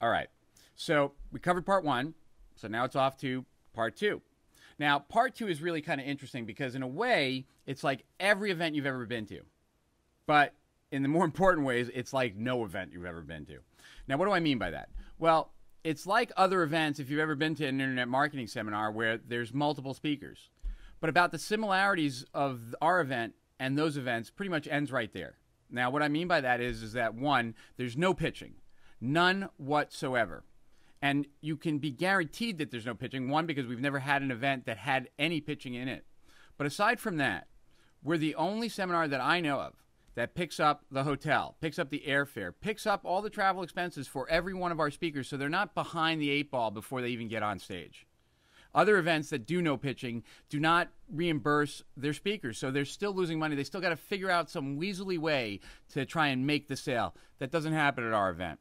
All right. So we covered part one. So now it's off to part two. Now, part two is really kind of interesting because, in a way, it's like every event you've ever been to. But in the more important ways, it's like no event you've ever been to. Now, what do I mean by that? Well, it's like other events if you've ever been to an internet marketing seminar where there's multiple speakers. But about the similarities of our event and those events pretty much ends right there. Now, what I mean by that is that, one, there's no pitching. None whatsoever. And you can be guaranteed that there's no pitching, one, because we've never had an event that had any pitching in it. But aside from that, we're the only seminar that I know of that picks up the hotel, picks up the airfare, picks up all the travel expenses for every one of our speakers, so they're not behind the eight ball before they even get on stage. Other events that do no pitching do not reimburse their speakers, so they're still losing money. They still got to figure out some weaselly way to try and make the sale. That doesn't happen at our event.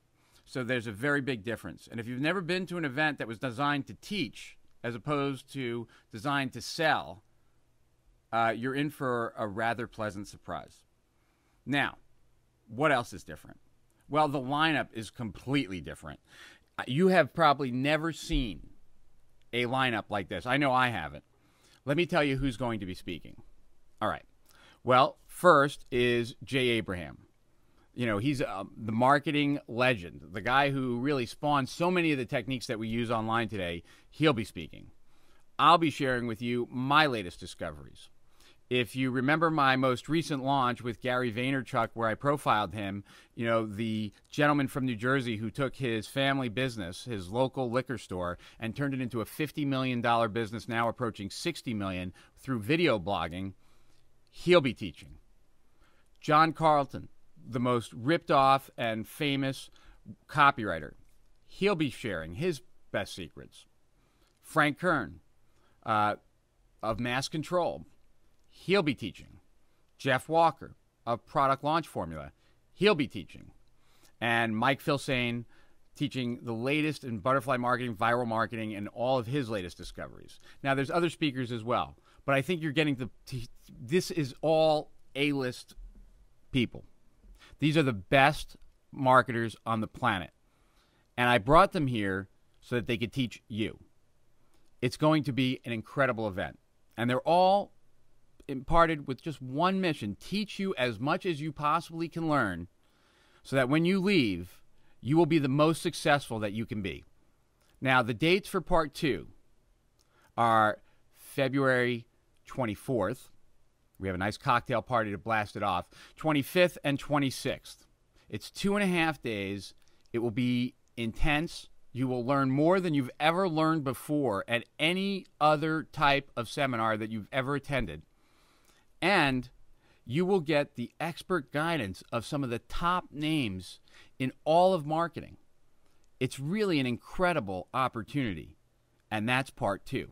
So there's a very big difference. And if you've never been to an event that was designed to teach as opposed to designed to sell, you're in for a rather pleasant surprise. Now, what else is different? Well, the lineup is completely different. You have probably never seen a lineup like this. I know I haven't. Let me tell you who's going to be speaking. All right. Well, first is Jay Abraham. You know, he's the marketing legend, the guy who really spawned so many of the techniques that we use online today. He'll be speaking. I'll be sharing with you my latest discoveries. If you remember my most recent launch with Gary Vaynerchuk, where I profiled him, you know, the gentleman from New Jersey who took his family business, his local liquor store, and turned it into a $50 million business, now approaching $60 million through video blogging, he'll be teaching. John Carlton, the most ripped off and famous copywriter, he'll be sharing his best secrets. Frank Kern of Mass Control, he'll be teaching. Jeff Walker of Product Launch Formula, he'll be teaching. And Mike Filsaime teaching the latest in butterfly marketing, viral marketing, and all of his latest discoveries. Now, there's other speakers as well, but I think you're getting this is all A-list people. These are the best marketers on the planet. And I brought them here so that they could teach you. It's going to be an incredible event. And they're all imparted with just one mission: teach you as much as you possibly can learn so that when you leave, you will be the most successful that you can be. Now, the dates for part two are February 24th. We have a nice cocktail party to blast it off. 25th and 26th. It's 2.5 days. It will be intense. You will learn more than you've ever learned before at any other type of seminar that you've ever attended. And you will get the expert guidance of some of the top names in all of marketing. It's really an incredible opportunity. And that's part two.